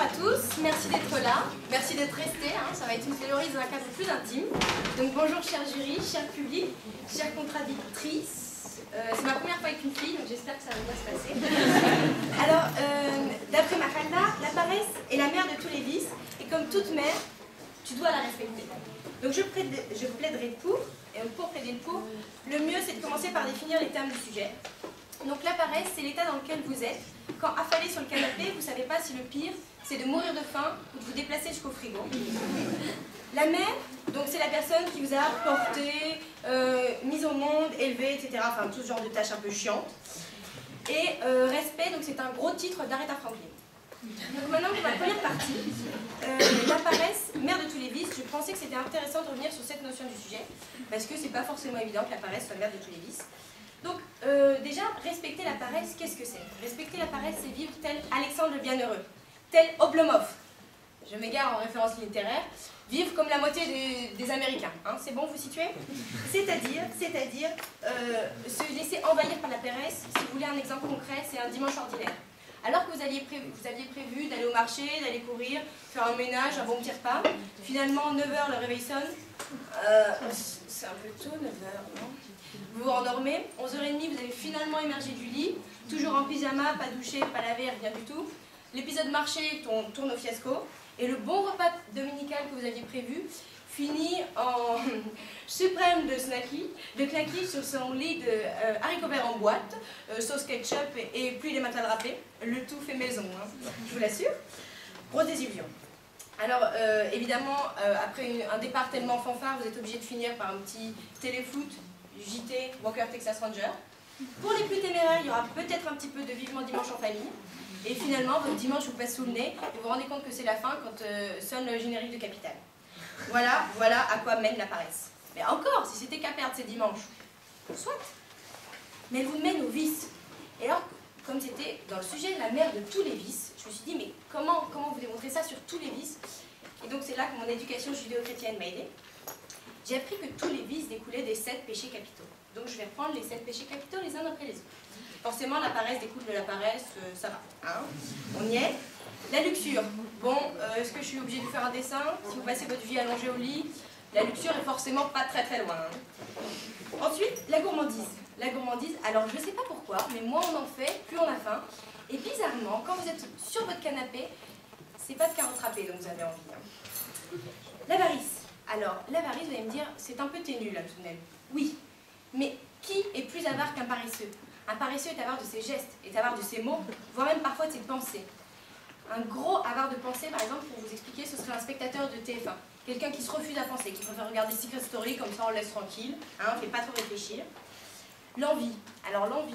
à tous, merci d'être là, merci d'être restés, ça va être une théorie dans un cadre plus intime. Donc bonjour cher jury, cher public, chère contradictrice. C'est ma première fois avec une fille, donc j'espère que ça va bien se passer. Alors, d'après Mafalda, la paresse est la mère de tous les vices, et comme toute mère, tu dois la respecter. Donc je plaiderai pour, et pour plaider pour, le mieux c'est de commencer par définir les termes du sujet. Donc la paresse, c'est l'état dans lequel vous êtes quand affalé sur le canapé, vous ne savez pas si le pire, c'est de mourir de faim ou de vous déplacer jusqu'au frigo. La mère, donc c'est la personne qui vous a porté, mise au monde, élevé, etc. Enfin tout ce genre de tâches un peu chiantes. Et respect, donc c'est un gros titre d'Aretha Franklin. Donc maintenant pour ma première partie, la paresse, mère de tous les vices, je pensais que c'était intéressant de revenir sur cette notion du sujet, parce que c'est pas forcément évident que la paresse soit mère de tous les vices. Donc déjà, respecter la paresse, qu'est-ce que c'est? Respecter la paresse, c'est vivre tel Alexandre le Bienheureux, tel Oblomov. Je m'égare en référence littéraire. Vivre comme la moitié des Américains. C'est bon, vous situez? C'est-à-dire se laisser envahir par la paresse. Si vous voulez un exemple concret, c'est un dimanche ordinaire. Alors que vous aviez prévu d'aller au marché, d'aller courir, faire un ménage, un bon petit repas, finalement, 9h, le réveil sonne. C'est un peu tôt, 9h, non? Vous vous endormez, 11h30, vous avez finalement émergé du lit, toujours en pyjama, pas douché, pas lavé, rien du tout. L'épisode marché tourne au fiasco, et le bon repas dominical que vous aviez prévu finit en suprême de knacky sur son lit de haricots verts en boîte, sauce ketchup et pluie les matelas drapés. Le tout fait maison, je vous l'assure. Grosse désillusion. Alors, évidemment, après un départ tellement fanfare, vous êtes obligé de finir par un petit téléfoot, JT, Walker Texas Ranger. Pour les plus téméraires, il y aura peut-être un petit peu de vivement dimanche en famille. Et finalement, votre dimanche vous passe sous le nez et vous vous rendez compte que c'est la fin quand sonne le générique de Capital. Voilà à quoi mène la paresse. Mais encore, si c'était qu'à perdre ces dimanches, soit. Mais elle vous mène au vice. Et alors, comme c'était dans le sujet la mère de tous les vices, je me suis dit, mais comment vous démontrez ça sur tous les vices? Et donc c'est là que mon éducation judéo-chrétienne m'a aidée. J'ai appris que tous les vices découlaient des 7 péchés capitaux. Donc je vais reprendre les 7 péchés capitaux les uns après les autres. Forcément, la paresse découle de la paresse, ça va. On y est. La luxure. Bon, est-ce que je suis obligée de faire un dessin? Si vous passez votre vie allongée au lit, la luxure est forcément pas très loin. Ensuite, la gourmandise. La gourmandise, alors je sais pas pourquoi, mais moins on en fait, plus on a faim. Et bizarrement, quand vous êtes sur votre canapé, c'est pas de carottes râpées dont vous avez envie. L'avarice. Alors, l'avarice, vous allez me dire, c'est un peu ténu là tout de même. Oui, mais qui est plus avare qu'un paresseux? Un paresseux est avare de ses gestes, est avare de ses mots, voire même parfois de ses pensées. Un gros avare de pensée, par exemple, pour vous expliquer, ce serait un spectateur de TF1. Quelqu'un qui se refuse à penser, qui préfère regarder Secret Story, comme ça on le laisse tranquille, on ne fait pas trop réfléchir. L'envie. Alors l'envie,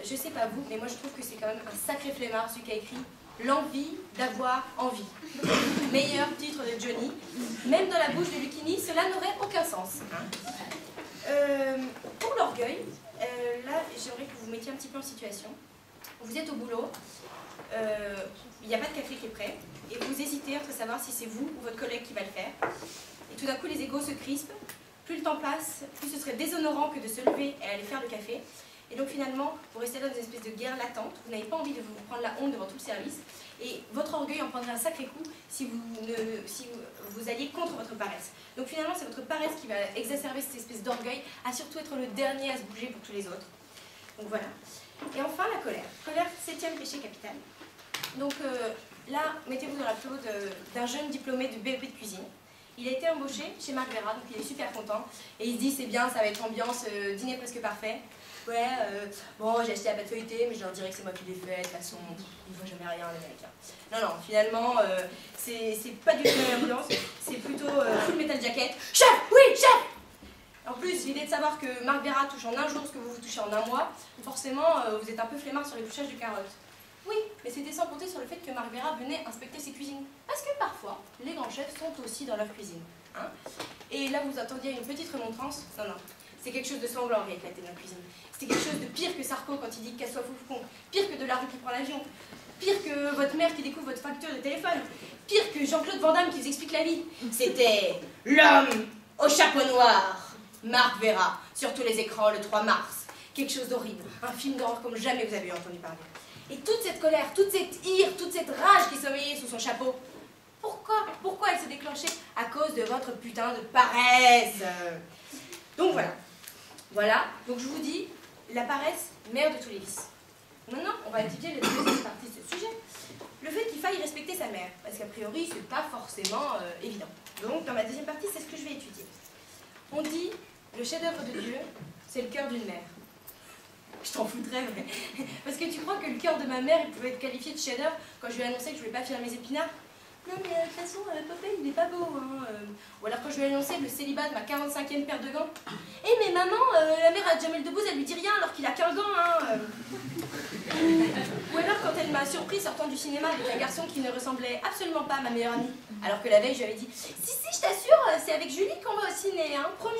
je sais pas vous, mais moi je trouve que c'est quand même un sacré flemmard, celui qui a écrit l'envie d'avoir envie. Meilleur titre de Johnny. Même dans la bouche de Lucchini, cela n'aurait aucun sens. Pour l'orgueil, là j'aimerais que vous vous mettiez un petit peu en situation. Vous êtes au boulot, il n'y a pas de café qui est prêt, et vous hésitez entre savoir si c'est vous ou votre collègue qui va le faire. Et tout d'un coup les égos se crispent, plus le temps passe, plus ce serait déshonorant que de se lever et aller faire le café. Et donc finalement, vous restez dans une espèce de guerre latente, vous n'avez pas envie de vous prendre la honte devant tout le service, et votre orgueil en prendrait un sacré coup si vous alliez contre votre paresse. Donc finalement, c'est votre paresse qui va exacerber cette espèce d'orgueil, à surtout être le dernier à se bouger pour tous les autres. Donc voilà. Et enfin, la colère. Colère, 7e péché capital. Donc là, mettez-vous dans la peau d'un jeune diplômé de BEP de cuisine. Il a été embauché chez Marc Vera, donc il est super content. Et il se dit, c'est bien, ça va être ambiance, dîner presque parfait. Ouais, bon, j'ai acheté la pâte feuilletée, mais je leur dirais que c'est moi qui l'ai fait, de toute façon, ils ne voient jamais rien, les Américains. Non, finalement, c'est pas du tout la même ambiance, c'est plutôt Full Metal Jacket. Chef, oui, chef! En plus, l'idée de savoir que Marc Vera touche en un jour ce que vous touchez en un mois, forcément, vous êtes un peu flemmard sur les touchages de carottes. Oui, mais c'était sans compter sur le fait que Marc Vera venait inspecter ses cuisines. Parce que parfois, les grands chefs sont aussi dans leur cuisine. Et là, vous attendiez une petite remontrance. Non. C'est quelque chose de sanglant qui a éclaté dans la cuisine. C'était quelque chose de pire que Sarko quand il dit qu'elle soit foufou. Pire que Delarue qui prend l'avion. Pire que votre mère qui découvre votre facture de téléphone. Pire que Jean-Claude Van Damme qui vous explique la vie. C'était l'homme au chapeau noir. Marc Vera, sur tous les écrans le 3 mars. Quelque chose d'horrible. Un film d'horreur comme jamais vous avez entendu parler. Et toute cette colère, toute cette ire, toute cette rage qui sommeillait sous son chapeau, pourquoi elle s'est déclenchée? À cause de votre putain de paresse. Donc voilà. Voilà, donc je vous dis, la paresse, mère de tous les vices. Maintenant, on va étudier la deuxième partie de ce sujet. Le fait qu'il faille respecter sa mère, parce qu'a priori, c'est pas forcément évident. Donc, dans ma deuxième partie, c'est ce que je vais étudier. On dit, le chef-d'œuvre de Dieu, c'est le cœur d'une mère. Je t'en foutrais, mais... Parce que tu crois que le cœur de ma mère, il pouvait être qualifié de chef-d'œuvre quand je lui ai annoncé que je voulais pas finir mes épinards? Non, mais de toute façon, papa, il n'est pas beau. Hein. Ou alors quand je lui ai annoncé le célibat de ma 45e paire de gants. Eh, mais maman, la mère à Jamel Debbouze, elle lui dit rien alors qu'il a qu'un gant. Hein. Ou alors quand elle m'a surpris sortant du cinéma avec un garçon qui ne ressemblait absolument pas à ma meilleure amie. Alors que la veille, je lui avais dit, si, je t'assure, c'est avec Julie qu'on va au ciné, hein, promis.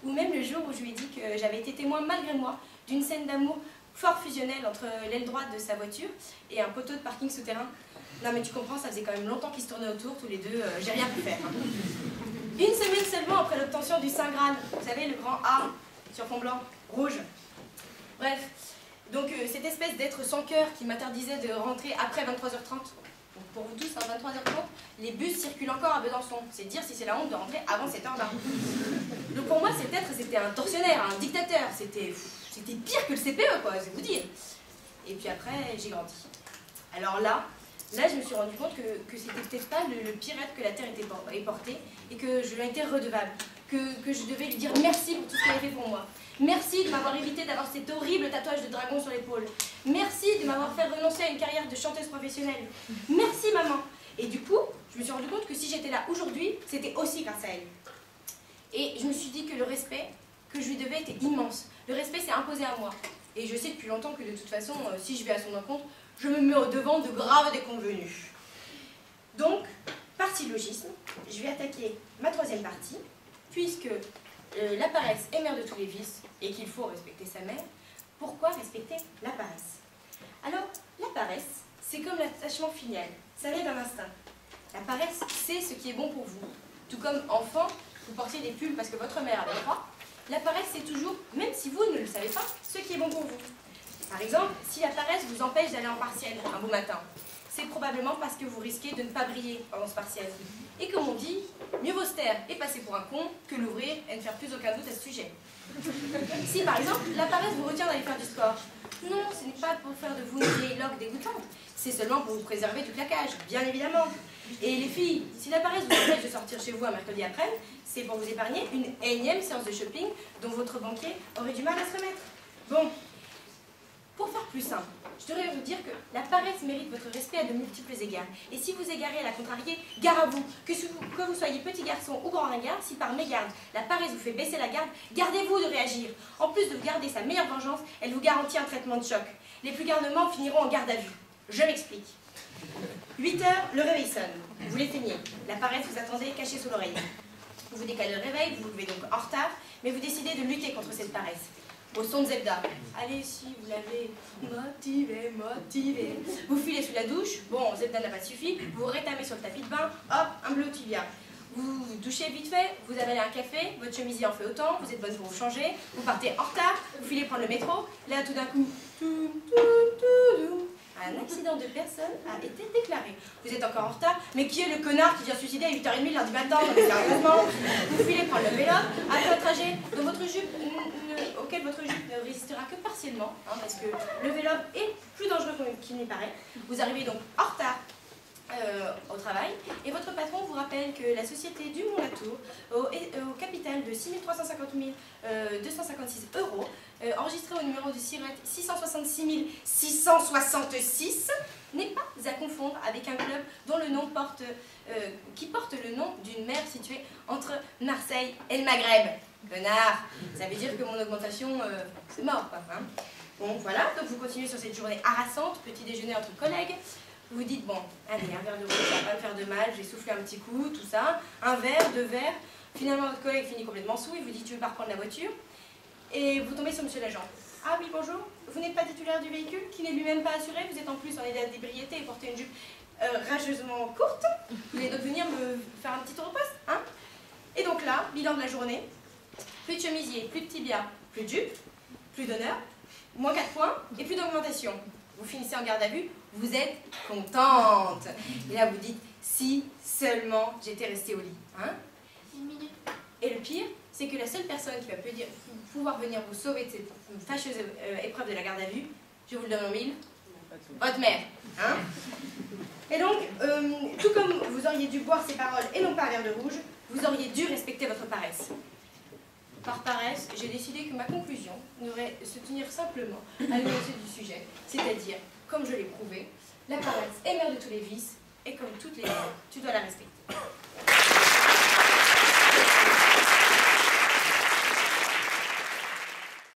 Ou même le jour où je lui ai dit que j'avais été témoin, malgré moi, d'une scène d'amour fort fusionnelle entre l'aile droite de sa voiture et un poteau de parking souterrain. Non mais tu comprends, ça faisait quand même longtemps qu'ils se tournaient autour, tous les deux, j'ai rien pu faire. Hein. Une semaine seulement après l'obtention du Saint Graal, vous savez, le grand A sur fond blanc, rouge. Bref, donc cette espèce d'être sans cœur qui m'interdisait de rentrer après 23h30. Donc pour vous tous, à 23h30, les bus circulent encore à Besançon. C'est dire si c'est la honte de rentrer avant cette heure-là. Donc pour moi, cet être, c'était un tortionnaire, un dictateur. C'était pire que le CPE, quoi, je vais vous dire. Et puis après, j'ai grandi. Alors là, je me suis rendu compte que c'était peut-être pas le pire être que la Terre ait porté et que je lui ai été redevable, que je devais lui dire merci pour tout ce qu'elle a fait pour moi. Merci de m'avoir évité d'avoir cet horrible tatouage de dragon sur l'épaule. Merci de m'avoir fait renoncer à une carrière de chanteuse professionnelle. Merci maman. Et du coup, je me suis rendu compte que si j'étais là aujourd'hui, c'était aussi grâce à elle. Et je me suis dit que le respect que je lui devais était immense. Le respect s'est imposé à moi. Et je sais depuis longtemps que de toute façon, si je vais à son encontre, je me mets au devant de graves déconvenus. Donc, par syllogisme, je vais attaquer ma troisième partie, puisque la paresse est mère de tous les vices et qu'il faut respecter sa mère. Pourquoi respecter la paresse? Alors, la paresse, c'est comme l'attachement filial, ça naît d'un instinct. La paresse, c'est ce qui est bon pour vous. Tout comme enfant, vous portiez des pulls parce que votre mère avait froid, la paresse, c'est toujours, même si vous ne le savez pas, ce qui est bon pour vous. Par exemple, si la paresse vous empêche d'aller en partiel un beau matin, c'est probablement parce que vous risquez de ne pas briller pendant ce partiel. Et comme on dit, mieux vaut se taire et passer pour un con que l'ouvrir et ne faire plus aucun doute à ce sujet. Si par exemple, la paresse vous retient d'aller faire du sport, non, ce n'est pas pour faire de vous une vieille loque dégoûtante, c'est seulement pour vous préserver du claquage, bien évidemment. Et les filles, si la paresse vous empêche de sortir chez vous un mercredi après-midi, c'est pour vous épargner une énième séance de shopping dont votre banquier aurait du mal à se remettre. Bon. Pour faire plus simple, je devrais vous dire que la paresse mérite votre respect à de multiples égards. Et si vous égarez à la contrarier, gare à vous. Que vous soyez petit garçon ou grand ringard, si par mégarde la paresse vous fait baisser la garde, gardez-vous de réagir. En plus de vous garder sa meilleure vengeance, elle vous garantit un traitement de choc. Les plus garnements finiront en garde à vue. Je m'explique. 8 heures, le réveil sonne. Vous l'éteignez. La paresse vous attendait cachée sous l'oreille. Vous décalez le réveil, vous vous levez donc en retard, mais vous décidez de lutter contre cette paresse. Au son de Zebda. Allez, si, vous l'avez motivé. Vous filez sous la douche. Bon, Zebda n'a pas suffi. Vous vous rétamez sur le tapis de bain. Hop, un bleu tibia. Vous vous douchez vite fait. Vous avalez un café. Votre chemisier en fait autant. Vous êtes bonne pour vous changer. Vous partez en retard. Vous filez prendre le métro. Là, tout d'un coup, un accident de personne a été déclaré. Vous êtes encore en retard, mais qui est le connard qui vient se suicider à 8h30 lundi matin? Sérieusement, vous filez prendre le vélo, après un trajet dont votre jupe, auquel votre jupe ne résistera que partiellement, hein, parce que le vélo est plus dangereux qu'il n'y paraît. Vous arrivez donc en retard au travail, et votre patron vous rappelle que la société du Mont-Latour, au capital de 6 350 256 €, enregistré au numéro de SIRET 666 666, n'est pas à confondre avec un club dont le nom qui porte le nom d'une mer située entre Marseille et le Maghreb. Connard, ça veut dire que mon augmentation, c'est mort, quoi. Hein. Bon, voilà, donc vous continuez sur cette journée harassante, petit déjeuner entre collègues. Vous dites, bon, allez, un verre de rouge, ça va pas me faire de mal, je vais souffler un petit coup, tout ça. Un verre, 2 verres. Finalement, votre collègue finit complètement saoul, il vous dit, tu veux pas reprendre la voiture? Et vous tombez sur monsieur l'agent. Ah oui, bonjour, vous n'êtes pas titulaire du véhicule, qui n'est lui-même pas assuré, vous êtes en plus en état d'ébriété et portez une jupe rageusement courte. Vous allez donc venir me faire un petit tour au poste, hein? Et donc là, bilan de la journée, plus de chemisier, plus de tibia, plus de jupe, plus d'honneur, moins 4 points et plus d'augmentation. vous finissez en garde à vue, vous êtes contente. Et là, vous dites, si seulement j'étais restée au lit. Hein? Une minute. Et le pire, c'est que la seule personne qui va pouvoir venir vous sauver de cette fâcheuse épreuve de la garde à vue, je vous le donne en mille, votre mère. Hein? Et donc, tout comme vous auriez dû boire ces paroles et non pas un verre de rouge, vous auriez dû respecter votre paresse. Par paresse, j'ai décidé que ma conclusion devrait se tenir simplement à l'énoncé du sujet, c'est-à-dire, comme je l'ai prouvé, la paresse est mère de tous les vices, et comme toutes les mères, tu dois la respecter.